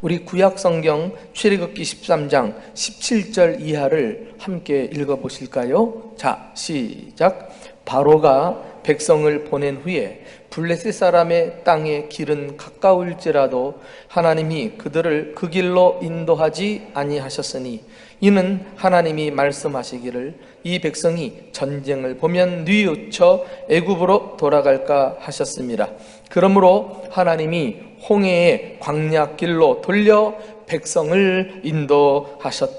우리 구약성경 출애굽기 13장 17절 이하를 함께 읽어보실까요? 자, 시작. 바로가 백성을 보낸 후에 블레셋 사람의 땅의 길은 가까울지라도 하나님이 그들을 그 길로 인도하지 아니하셨으니 이는 하나님이 말씀하시기를 이 백성이 전쟁을 보면 뉘우쳐 애굽으로 돌아갈까 하셨습니다. 그러므로 하나님이 홍해의 광야길로 돌려 백성을 인도하셨다라고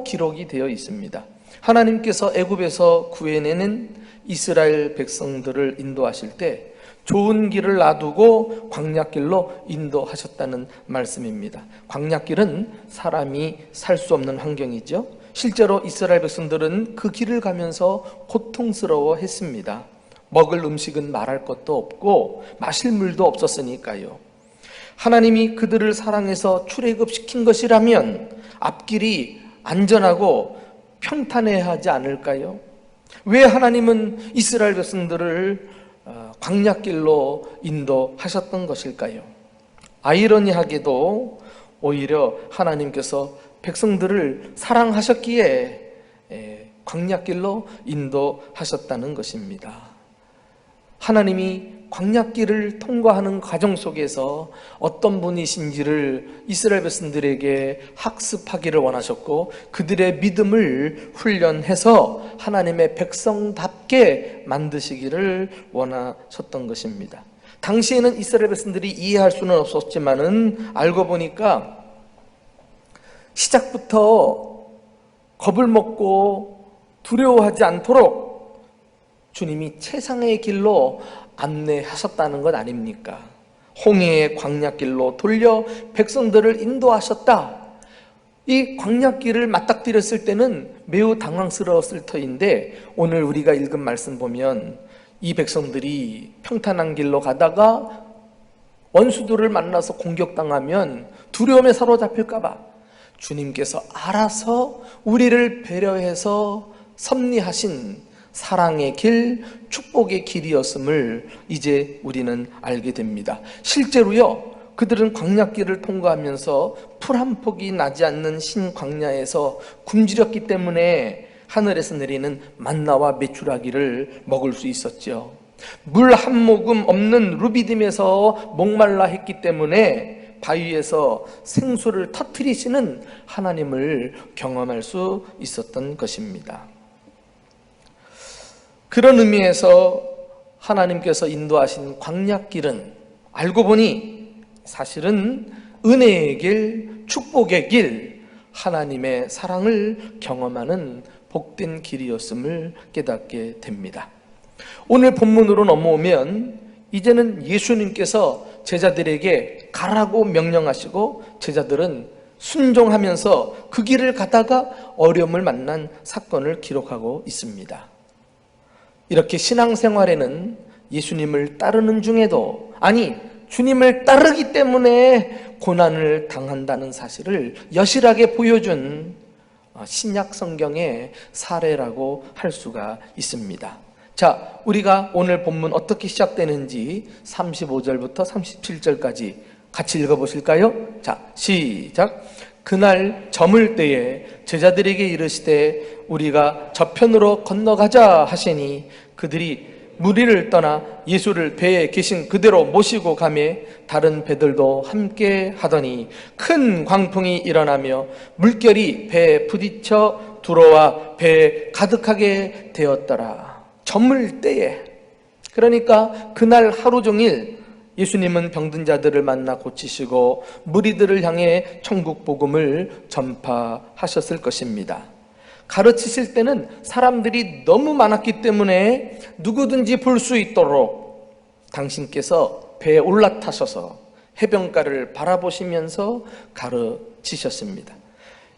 기록이 되어 있습니다. 하나님께서 애굽에서 구해내는 이스라엘 백성들을 인도하실 때 좋은 길을 놔두고 광야길로 인도하셨다는 말씀입니다. 광야길은 사람이 살 수 없는 환경이죠. 실제로 이스라엘 백성들은 그 길을 가면서 고통스러워했습니다. 먹을 음식은 말할 것도 없고 마실 물도 없었으니까요. 하나님이 그들을 사랑해서 출애굽시킨 것이라면 앞길이 안전하고 평탄해야 하지 않을까요? 왜 하나님은 이스라엘 백성들을 광야길로 인도하셨던 것일까요? 아이러니하게도 오히려 하나님께서 백성들을 사랑하셨기에 광야길로 인도하셨다는 것입니다. 하나님이 광야길을 통과하는 과정 속에서 어떤 분이신지를 이스라엘 백성들에게 학습하기를 원하셨고 그들의 믿음을 훈련해서 하나님의 백성답게 만드시기를 원하셨던 것입니다. 당시에는 이스라엘 백성들이 이해할 수는 없었지만은 알고 보니까 시작부터 겁을 먹고 두려워하지 않도록 주님이 최상의 길로 안내하셨다는 것 아닙니까? 홍해의 광야길로 돌려 백성들을 인도하셨다. 이 광야길을 맞닥뜨렸을 때는 매우 당황스러웠을 터인데 오늘 우리가 읽은 말씀 보면 이 백성들이 평탄한 길로 가다가 원수들을 만나서 공격당하면 두려움에 사로잡힐까 봐 주님께서 알아서 우리를 배려해서 섭리하신 사랑의 길, 축복의 길이었음을 이제 우리는 알게 됩니다. 실제로요, 그들은 광야길을 통과하면서 풀 한 폭이 나지 않는 신광야에서 굶주렸기 때문에 하늘에서 내리는 만나와 메추라기를 먹을 수 있었죠. 물 한 모금 없는 루비딤에서 목말라 했기 때문에 바위에서 생수를 터뜨리시는 하나님을 경험할 수 있었던 것입니다. 그런 의미에서 하나님께서 인도하신 광야길은 알고 보니 사실은 은혜의 길, 축복의 길, 하나님의 사랑을 경험하는 복된 길이었음을 깨닫게 됩니다. 오늘 본문으로 넘어오면 이제는 예수님께서 제자들에게 가라고 명령하시고 제자들은 순종하면서 그 길을 가다가 어려움을 만난 사건을 기록하고 있습니다. 이렇게 신앙생활에는 예수님을 따르는 중에도 주님을 따르기 때문에 고난을 당한다는 사실을 여실하게 보여준 신약 성경의 사례라고 할 수가 있습니다. 자, 우리가 오늘 본문 어떻게 시작되는지 35절부터 37절까지 같이 읽어보실까요? 자, 시작. 그날 저물 때에 제자들에게 이르시되 우리가 저편으로 건너가자 하시니 그들이 무리를 떠나 예수를 배에 계신 그대로 모시고 가매 다른 배들도 함께 하더니 큰 광풍이 일어나며 물결이 배에 부딪혀 들어와 배에 가득하게 되었더라. 저물 때에, 그러니까 그날 하루 종일 예수님은 병든 자들을 만나 고치시고 무리들을 향해 천국 복음을 전파하셨을 것입니다. 가르치실 때는 사람들이 너무 많았기 때문에 누구든지 볼 수 있도록 당신께서 배에 올라타셔서 해변가를 바라보시면서 가르치셨습니다.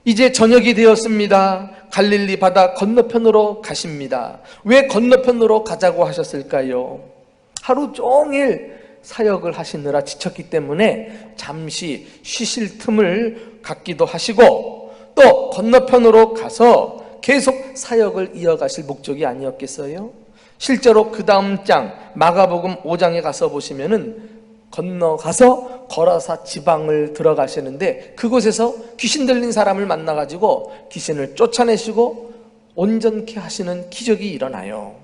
이제 저녁이 되었습니다. 갈릴리 바다 건너편으로 가십니다. 왜 건너편으로 가자고 하셨을까요? 하루 종일 사역을 하시느라 지쳤기 때문에 잠시 쉬실 틈을 갖기도 하시고 또 건너편으로 가서 계속 사역을 이어가실 목적이 아니었겠어요? 실제로 그 다음 장 마가복음 5장에 가서 보시면은 건너가서 거라사 지방을 들어가시는데 그곳에서 귀신 들린 사람을 만나가지고 귀신을 쫓아내시고 온전케 하시는 기적이 일어나요.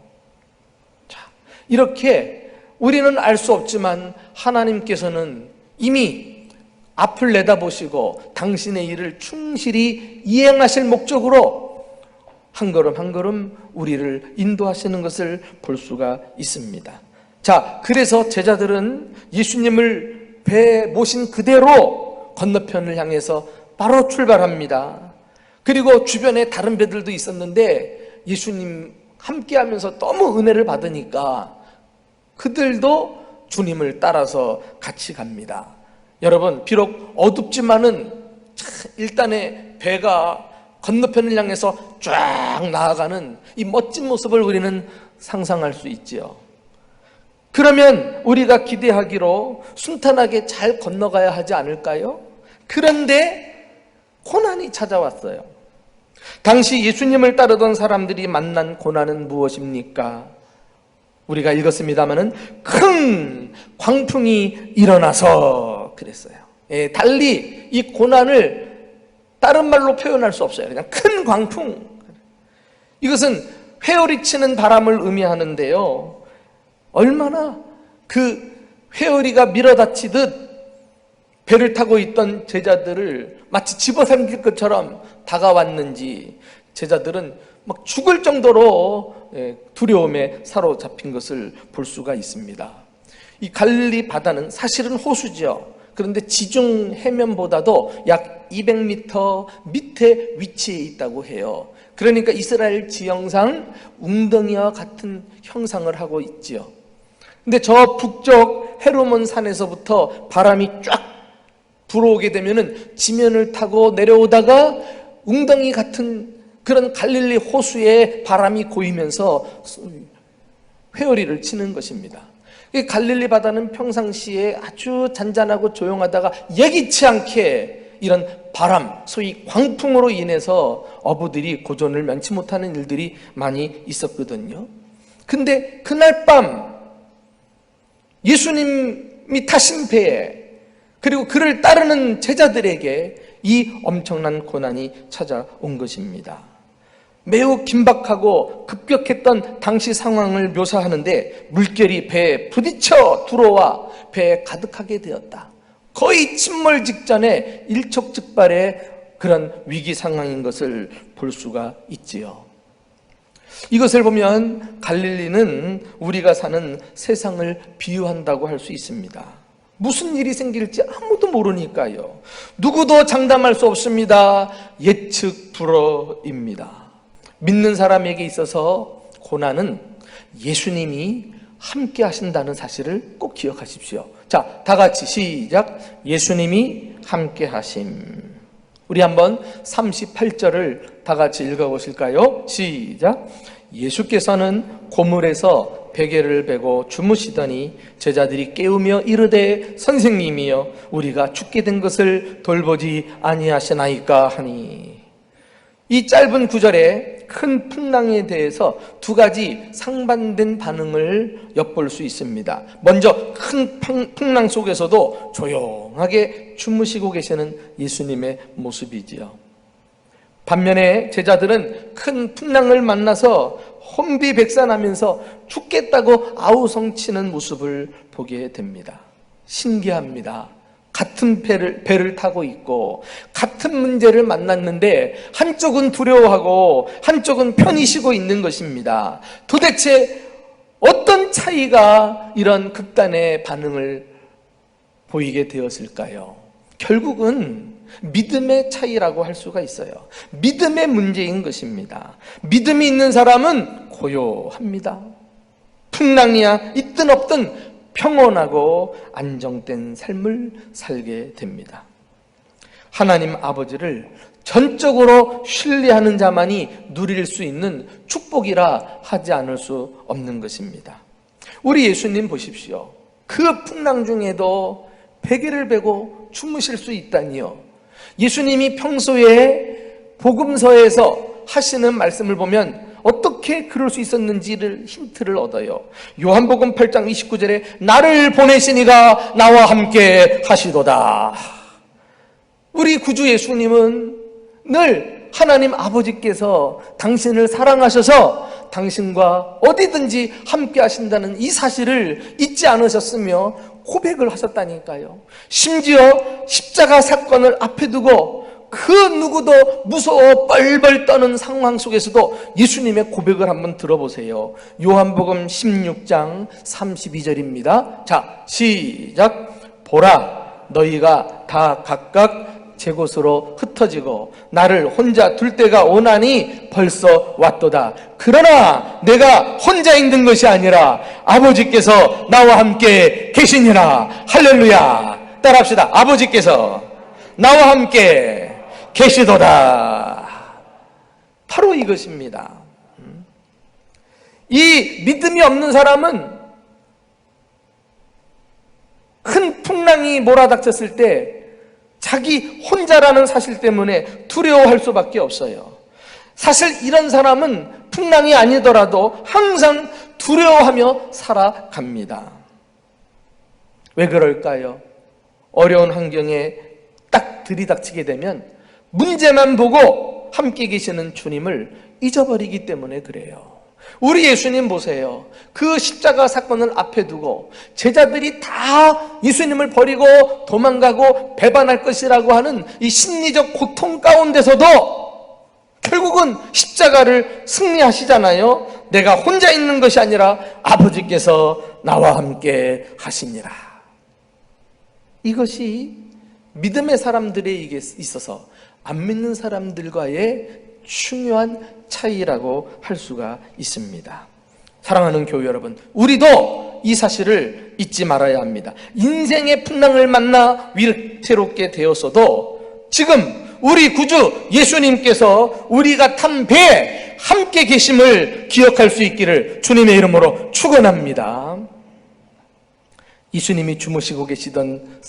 자, 이렇게 우리는 알 수 없지만 하나님께서는 이미 앞을 내다보시고 당신의 일을 충실히 이행하실 목적으로 한 걸음 한 걸음 우리를 인도하시는 것을 볼 수가 있습니다. 자, 그래서 제자들은 예수님을 배에 모신 그대로 건너편을 향해서 바로 출발합니다. 그리고 주변에 다른 배들도 있었는데 예수님 함께하면서 너무 은혜를 받으니까 그들도 주님을 따라서 같이 갑니다. 여러분, 비록 어둡지만은 일단의 배가 건너편을 향해서 쫙 나아가는 이 멋진 모습을 우리는 상상할 수 있지요. 그러면 우리가 기대하기로 순탄하게 잘 건너가야 하지 않을까요? 그런데 고난이 찾아왔어요. 당시 예수님을 따르던 사람들이 만난 고난은 무엇입니까? 우리가 읽었습니다마는 큰 광풍이 일어나서 그랬어요. 달리 이 고난을 다른 말로 표현할 수 없어요. 그냥 큰 광풍. 이것은 회오리치는 바람을 의미하는데요. 얼마나 그 회오리가 밀어닥치듯 배를 타고 있던 제자들을 마치 집어삼킬 것처럼 다가왔는지 제자들은 막 죽을 정도로 두려움에 사로잡힌 것을 볼 수가 있습니다. 이 갈릴리 바다는 사실은 호수죠. 그런데 지중 해면보다도 약 200m 밑에 위치해 있다고 해요. 그러니까 이스라엘 지형상 웅덩이와 같은 형상을 하고 있지요. 근데 저 북쪽 헤르몬 산에서부터 바람이 쫙 불어오게 되면은 지면을 타고 내려오다가 웅덩이 같은 그런 갈릴리 호수에 바람이 고이면서 회오리를 치는 것입니다. 갈릴리 바다는 평상시에 아주 잔잔하고 조용하다가 예기치 않게 이런 바람, 소위 광풍으로 인해서 어부들이 고존을 면치 못하는 일들이 많이 있었거든요. 근데 그날 밤 예수님이 타신 배에 그리고 그를 따르는 제자들에게 이 엄청난 고난이 찾아온 것입니다. 매우 긴박하고 급격했던 당시 상황을 묘사하는데 물결이 배에 부딪혀 들어와 배에 가득하게 되었다. 거의 침몰 직전에 일촉즉발의 그런 위기 상황인 것을 볼 수가 있지요. 이것을 보면 갈릴리는 우리가 사는 세상을 비유한다고 할 수 있습니다. 무슨 일이 생길지 아무도 모르니까요. 누구도 장담할 수 없습니다. 예측 불허입니다. 믿는 사람에게 있어서 고난은 예수님이 함께 하신다는 사실을 꼭 기억하십시오. 자, 다 같이 시작. 예수님이 함께 하심. 우리 한번 38절을 다 같이 읽어보실까요? 시작. 예수께서는 고물에서 베개를 베고 주무시더니 제자들이 깨우며 이르되 선생님이여 우리가 죽게 된 것을 돌보지 아니하시나이까 하니. 이 짧은 구절에 큰 풍랑에 대해서 두 가지 상반된 반응을 엿볼 수 있습니다. 먼저 큰 풍랑 속에서도 조용하게 주무시고 계시는 예수님의 모습이지요. 반면에 제자들은 큰 풍랑을 만나서 혼비백산하면서 죽겠다고 아우성치는 모습을 보게 됩니다. 신기합니다. 같은 배를 타고 있고 같은 문제를 만났는데 한쪽은 두려워하고 한쪽은 편히 쉬고 있는 것입니다. 도대체 어떤 차이가 이런 극단의 반응을 보이게 되었을까요? 결국은 믿음의 차이라고 할 수가 있어요. 믿음의 문제인 것입니다. 믿음이 있는 사람은 고요합니다. 풍랑이야 있든 없든 평온하고 안정된 삶을 살게 됩니다. 하나님 아버지를 전적으로 신뢰하는 자만이 누릴 수 있는 축복이라 하지 않을 수 없는 것입니다. 우리 예수님 보십시오. 그 풍랑 중에도 베개를 베고 주무실 수 있다니요. 예수님이 평소에 복음서에서 하시는 말씀을 보면 어떻게 그럴 수 있었는지를 힌트를 얻어요. 요한복음 8장 29절에 나를 보내신 이가 나와 함께 하시도다. 우리 구주 예수님은 늘 하나님 아버지께서 당신을 사랑하셔서 당신과 어디든지 함께 하신다는 이 사실을 잊지 않으셨으며 고백을 하셨다니까요. 심지어 십자가 사건을 앞에 두고 그 누구도 무서워 뻘뻘 떠는 상황 속에서도 예수님의 고백을 한번 들어보세요. 요한복음 16장 32절입니다. 자, 시작. 보라, 너희가 다 각각 제 곳으로 흩어지고 나를 혼자 둘 때가 오나니 벌써 왔도다. 그러나 내가 혼자 있는 것이 아니라 아버지께서 나와 함께 계시니라. 할렐루야. 따라합시다. 아버지께서 나와 함께 계시도다. 바로 이것입니다. 이 믿음이 없는 사람은 큰 풍랑이 몰아닥쳤을 때 자기 혼자라는 사실 때문에 두려워할 수밖에 없어요. 사실 이런 사람은 풍랑이 아니더라도 항상 두려워하며 살아갑니다. 왜 그럴까요? 어려운 환경에 딱 들이닥치게 되면 문제만 보고 함께 계시는 주님을 잊어버리기 때문에 그래요. 우리 예수님 보세요. 그 십자가 사건을 앞에 두고 제자들이 다 예수님을 버리고 도망가고 배반할 것이라고 하는 이 심리적 고통 가운데서도 결국은 십자가를 승리하시잖아요. 내가 혼자 있는 것이 아니라 아버지께서 나와 함께 하시니라. 이것이 믿음의 사람들에 있어서 안 믿는 사람들과의 중요한 차이라고 할 수가 있습니다. 사랑하는 교회 여러분, 우리도 이 사실을 잊지 말아야 합니다. 인생의 풍랑을 만나 위태롭게 되었어도 지금 우리 구주 예수님께서 우리가 탄 배에 함께 계심을 기억할 수 있기를 주님의 이름으로 축원합니다. 예수님이 주무시고 계시던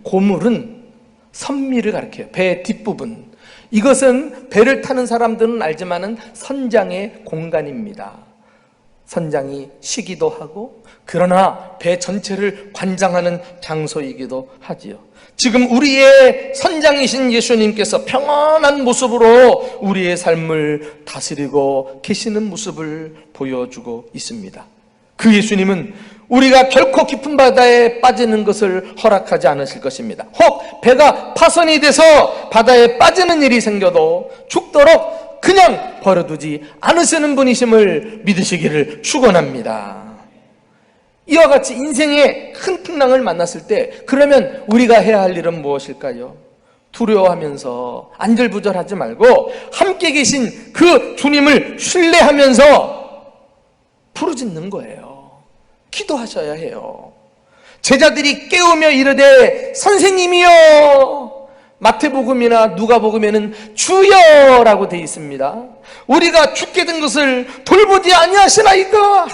고물은 선미를 가리켜요. 배 뒷부분. 이것은 배를 타는 사람들은 알지만은 선장의 공간입니다. 선장이 쉬기도 하고 그러나 배 전체를 관장하는 장소이기도 하지요. 지금 우리의 선장이신 예수님께서 평안한 모습으로 우리의 삶을 다스리고 계시는 모습을 보여주고 있습니다. 그 예수님은 우리가 결코 깊은 바다에 빠지는 것을 허락하지 않으실 것입니다. 혹 배가 파손이 돼서 바다에 빠지는 일이 생겨도 죽도록 그냥 버려두지 않으시는 분이심을 믿으시기를 축원합니다. 이와 같이 인생의 큰 풍랑을 만났을 때 그러면 우리가 해야 할 일은 무엇일까요? 두려워하면서 안절부절하지 말고 함께 계신 그 주님을 신뢰하면서 부르짖는 거예요. 기도하셔야 해요. 제자들이 깨우며 이르되 선생님이여, 마태복음이나 누가복음에는 주여라고 되어 있습니다. 우리가 죽게 된 것을 돌보지 아니하시나이까.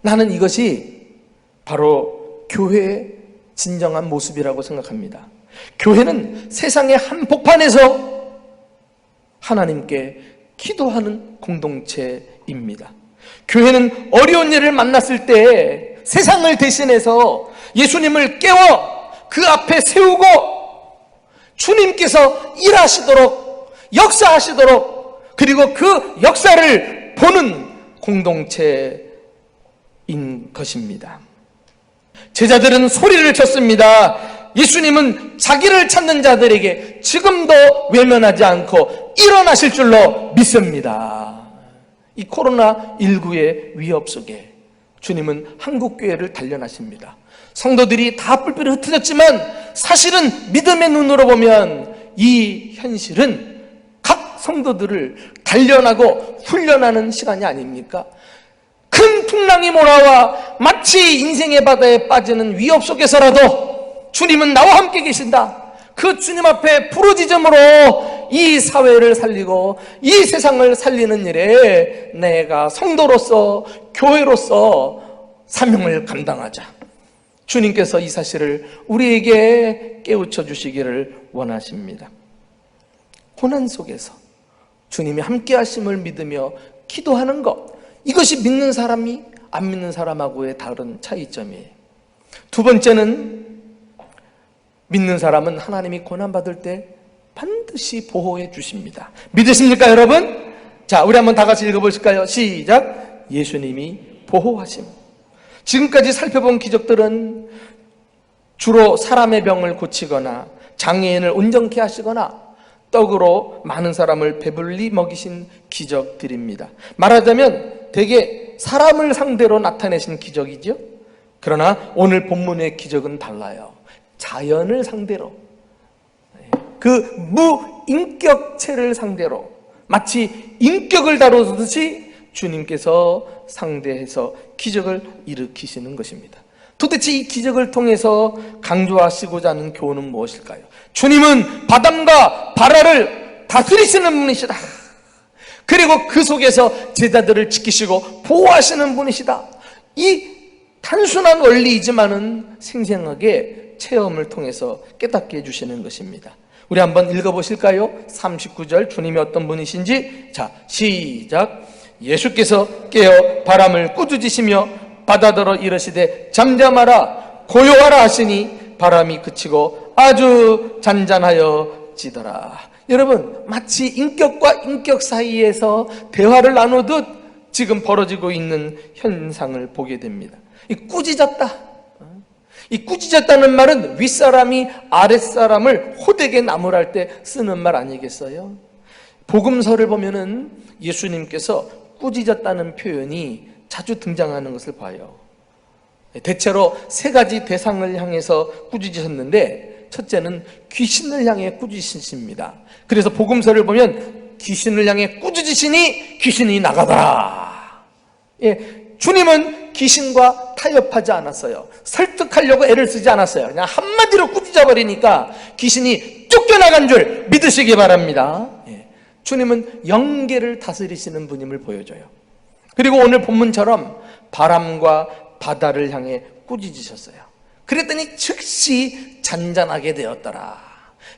나는 이것이 바로 교회의 진정한 모습이라고 생각합니다. 교회는 세상의 한복판에서 하나님께 기도하는 공동체입니다. 교회는 어려운 일을 만났을 때 세상을 대신해서 예수님을 깨워 그 앞에 세우고 주님께서 일하시도록 역사하시도록 그리고 그 역사를 보는 공동체인 것입니다. 제자들은 소리를 쳤습니다. 예수님은 자기를 찾는 자들에게 지금도 외면하지 않고 일어나실 줄로 믿습니다. 이 코로나19의 위협 속에 주님은 한국교회를 단련하십니다. 성도들이 다 뿔뿔이 흩어졌지만 사실은 믿음의 눈으로 보면 이 현실은 각 성도들을 단련하고 훈련하는 시간이 아닙니까? 큰 풍랑이 몰아와 마치 인생의 바다에 빠지는 위협 속에서라도 주님은 나와 함께 계신다. 그 주님 앞에 부르짖음으로 이 사회를 살리고 이 세상을 살리는 일에 내가 성도로서 교회로서 사명을 감당하자. 주님께서 이 사실을 우리에게 깨우쳐 주시기를 원하십니다. 고난 속에서 주님이 함께 하심을 믿으며 기도하는 것, 이것이 믿는 사람이 안 믿는 사람하고의 다른 차이점이에요. 두 번째는 믿는 사람은 하나님이 고난받을 때 반드시 보호해 주십니다. 믿으십니까 여러분? 자, 우리 한번 다 같이 읽어보실까요? 시작. 예수님이 보호하심. 지금까지 살펴본 기적들은 주로 사람의 병을 고치거나 장애인을 온전케 하시거나 떡으로 많은 사람을 배불리 먹이신 기적들입니다. 말하자면 대개 사람을 상대로 나타내신 기적이죠. 그러나 오늘 본문의 기적은 달라요. 자연을 상대로, 그 무인격체를 상대로 마치 인격을 다루듯이 주님께서 상대해서 기적을 일으키시는 것입니다. 도대체 이 기적을 통해서 강조하시고자 하는 교훈은 무엇일까요? 주님은 바람과 바다를 다스리시는 분이시다. 그리고 그 속에서 제자들을 지키시고 보호하시는 분이시다. 이 단순한 원리이지만은 생생하게 체험을 통해서 깨닫게 해주시는 것입니다. 우리 한번 읽어보실까요? 39절 주님이 어떤 분이신지. 자, 시작. 예수께서 깨어 바람을 꾸짖으시며 바다더러 이르시되 잠잠하라 고요하라 하시니 바람이 그치고 아주 잔잔하여 지더라. 여러분, 마치 인격과 인격 사이에서 대화를 나누듯 지금 벌어지고 있는 현상을 보게 됩니다. 이 꾸짖었다. 이 꾸짖었다는 말은 윗사람이 아랫사람을 호되게 나무랄 때 쓰는 말 아니겠어요? 복음서를 보면은 예수님께서 꾸짖었다는 표현이 자주 등장하는 것을 봐요. 대체로 세 가지 대상을 향해서 꾸짖으셨는데, 첫째는 귀신을 향해 꾸짖으십니다. 그래서 복음서를 보면 귀신을 향해 꾸짖으시니 귀신이 나가더라. 주님은 귀신과 타협하지 않았어요. 설득하려고 애를 쓰지 않았어요. 그냥 한마디로 꾸짖어버리니까 귀신이 쫓겨나간 줄 믿으시기 바랍니다. 주님은 영계를 다스리시는 분임을 보여줘요. 그리고 오늘 본문처럼 바람과 바다를 향해 꾸짖으셨어요. 그랬더니 즉시 잔잔하게 되었더라.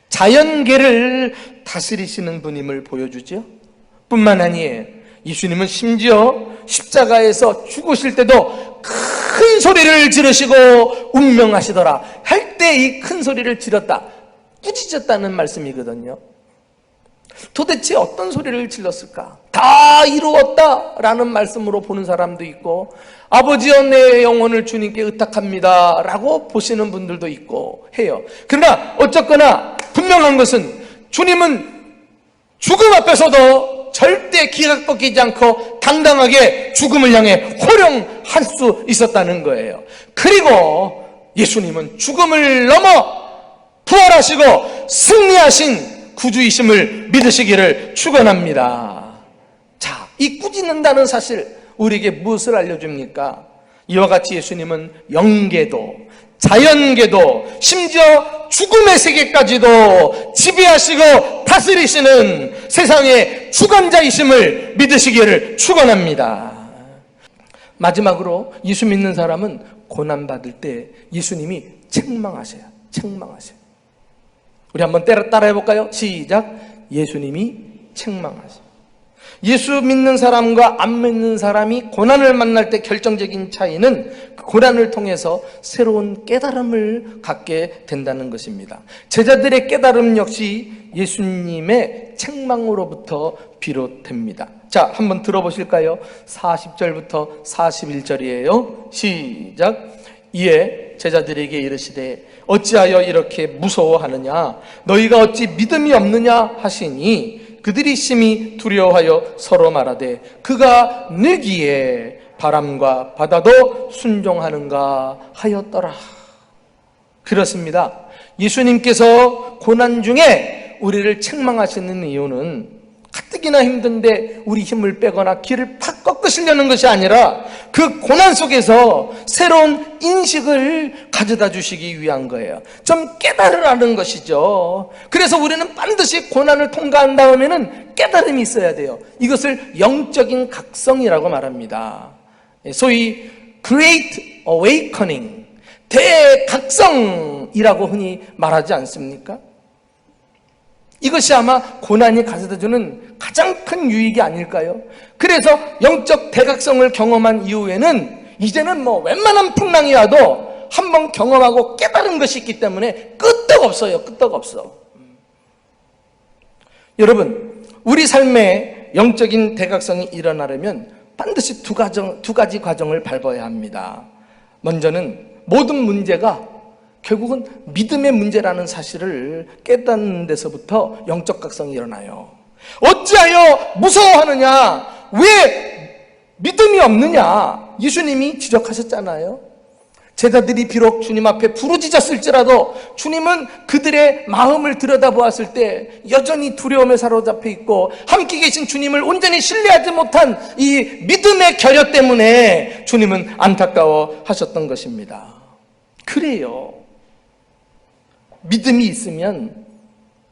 자연계를 다스리시는 분임을 보여주죠. 뿐만 아니에요. 예수님은 심지어 십자가에서 죽으실 때도 큰 소리를 지르시고 운명하시더라 할 때 이 큰 소리를 지렀다, 꾸짖었다는 말씀이거든요. 도대체 어떤 소리를 질렀을까? 다 이루었다라는 말씀으로 보는 사람도 있고, 아버지여 내 영혼을 주님께 의탁합니다 라고 보시는 분들도 있고 해요. 그러나 어쨌거나 분명한 것은 주님은 죽음 앞에서도 절대 기각 벗기지 않고 당당하게 죽음을 향해 호령할 수 있었다는 거예요. 그리고 예수님은 죽음을 넘어 부활하시고 승리하신 구주이심을 믿으시기를 축원합니다. 자, 이 꾸짖는다는 사실 우리에게 무엇을 알려줍니까? 이와 같이 예수님은 영계도 자연계도 심지어 죽음의 세계까지도 지배하시고 다스리시는 세상의 주관자이심을 믿으시기를 축원합니다. 마지막으로 예수 믿는 사람은 고난받을 때 예수님이 책망하셔요. 책망하셔요. 우리 한번 따라해볼까요? 시작. 예수님이 책망하셔요. 예수 믿는 사람과 안 믿는 사람이 고난을 만날 때 결정적인 차이는 그 고난을 통해서 새로운 깨달음을 갖게 된다는 것입니다. 제자들의 깨달음 역시 예수님의 책망으로부터 비롯됩니다. 자, 한번 들어보실까요? 40절부터 41절이에요. 시작. 이에 제자들에게 이르시되 어찌하여 이렇게 무서워하느냐? 너희가 어찌 믿음이 없느냐 하시니 그들이 심히 두려워하여 서로 말하되 그가 느기에 바람과 바다도 순종하는가 하였더라. 그렇습니다. 예수님께서 고난 중에 우리를 책망하시는 이유는 가뜩이나 힘든데 우리 힘을 빼거나 길을 팍 꺾으시려는 것이 아니라 그 고난 속에서 새로운 인식을 가져다 주시기 위한 거예요. 좀 깨달으라는 것이죠. 그래서 우리는 반드시 고난을 통과한 다음에는 깨달음이 있어야 돼요. 이것을 영적인 각성이라고 말합니다. 소위 Great Awakening, 대각성이라고 흔히 말하지 않습니까? 이것이 아마 고난이 가져다주는 가장 큰 유익이 아닐까요? 그래서 영적 대각성을 경험한 이후에는 이제는 웬만한 풍랑이 와도 한번 경험하고 깨달은 것이 있기 때문에 끄떡 없어요. 끄떡 없어. 여러분, 우리 삶에 영적인 대각성이 일어나려면 반드시 두 가지 과정을 밟아야 합니다. 먼저는 모든 문제가 결국은 믿음의 문제라는 사실을 깨닫는 데서부터 영적 각성이 일어나요. 어찌하여 무서워하느냐? 왜 믿음이 없느냐? 예수님이 지적하셨잖아요. 제자들이 비록 주님 앞에 부르짖었을지라도 주님은 그들의 마음을 들여다보았을 때 여전히 두려움에 사로잡혀 있고 함께 계신 주님을 온전히 신뢰하지 못한 이 믿음의 결여 때문에 주님은 안타까워 하셨던 것입니다. 그래요. 믿음이 있으면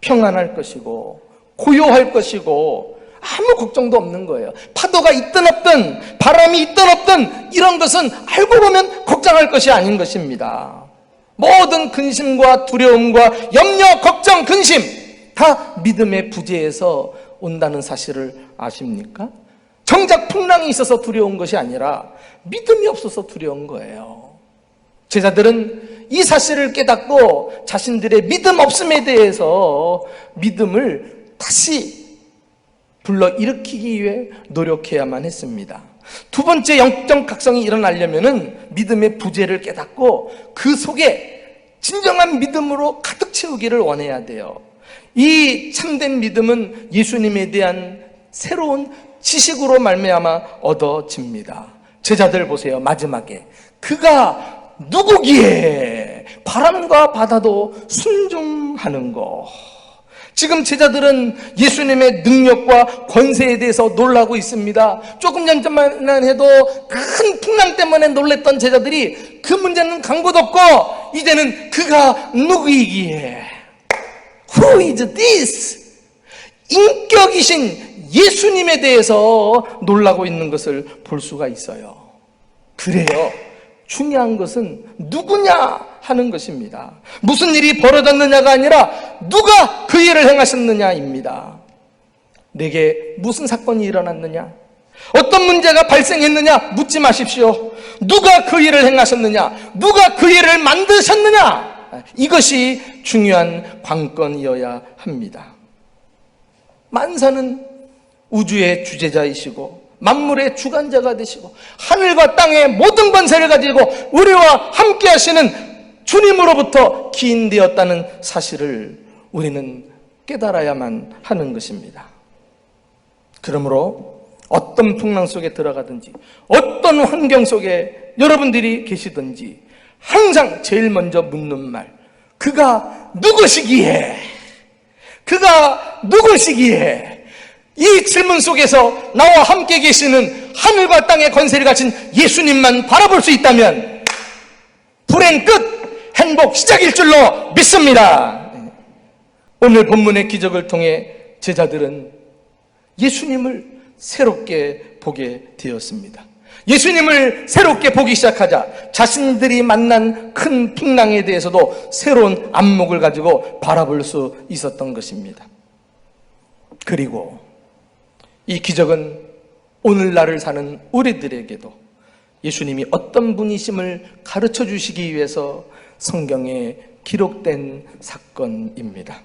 평안할 것이고 고요할 것이고 아무 걱정도 없는 거예요. 파도가 있든 없든 바람이 있든 없든 이런 것은 알고 보면 걱정할 것이 아닌 것입니다. 모든 근심과 두려움과 염려, 걱정, 근심 다 믿음의 부재에서 온다는 사실을 아십니까? 정작 풍랑이 있어서 두려운 것이 아니라 믿음이 없어서 두려운 거예요. 제자들은 이 사실을 깨닫고 자신들의 믿음 없음에 대해서 믿음을 다시 불러일으키기 위해 노력해야만 했습니다. 두 번째 영적 각성이 일어나려면 믿음의 부재를 깨닫고 그 속에 진정한 믿음으로 가득 채우기를 원해야 돼요. 이 참된 믿음은 예수님에 대한 새로운 지식으로 말미암아 얻어집니다. 제자들 보세요. 마지막에 그가 누구기에 바람과 바다도 순종하는 것. 지금 제자들은 예수님의 능력과 권세에 대해서 놀라고 있습니다. 조금 전만 해도 큰 풍랑 때문에 놀랬던 제자들이 그 문제는 강고덮고 이제는 그가 누구이기에 Who is this? 인격이신 예수님에 대해서 놀라고 있는 것을 볼 수가 있어요. 그래요. 중요한 것은 누구냐 하는 것입니다. 무슨 일이 벌어졌느냐가 아니라 누가 그 일을 행하셨느냐입니다. 내게 무슨 사건이 일어났느냐? 어떤 문제가 발생했느냐? 묻지 마십시오. 누가 그 일을 행하셨느냐? 누가 그 일을 만드셨느냐? 이것이 중요한 관건이어야 합니다. 만사는 우주의 주재자이시고 만물의 주관자가 되시고 하늘과 땅의 모든 권세를 가지고 우리와 함께 하시는 주님으로부터 기인되었다는 사실을 우리는 깨달아야만 하는 것입니다. 그러므로 어떤 풍랑 속에 들어가든지 어떤 환경 속에 여러분들이 계시든지 항상 제일 먼저 묻는 말, 그가 누구시기에? 그가 누구시기에? 이 질문 속에서 나와 함께 계시는 하늘과 땅의 권세를 가진 예수님만 바라볼 수 있다면 불행 끝, 행복 시작일 줄로 믿습니다. 오늘 본문의 기적을 통해 제자들은 예수님을 새롭게 보게 되었습니다. 예수님을 새롭게 보기 시작하자 자신들이 만난 큰 풍랑에 대해서도 새로운 안목을 가지고 바라볼 수 있었던 것입니다. 그리고 이 기적은 오늘날을 사는 우리들에게도 예수님이 어떤 분이심을 가르쳐 주시기 위해서 성경에 기록된 사건입니다.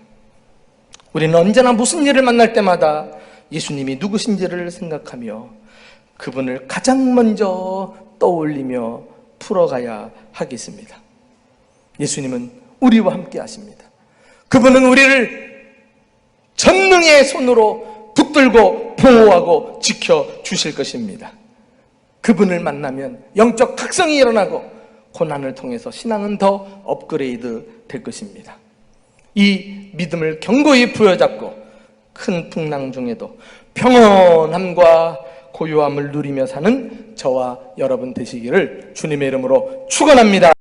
우리는 언제나 무슨 일을 만날 때마다 예수님이 누구신지를 생각하며 그분을 가장 먼저 떠올리며 풀어가야 하겠습니다. 예수님은 우리와 함께 하십니다. 그분은 우리를 전능의 손으로 붙들고 보호하고 지켜주실 것입니다. 그분을 만나면 영적 각성이 일어나고 고난을 통해서 신앙은 더 업그레이드 될 것입니다. 이 믿음을 견고히 부여잡고 큰 풍랑 중에도 평온함과 고요함을 누리며 사는 저와 여러분 되시기를 주님의 이름으로 축원합니다.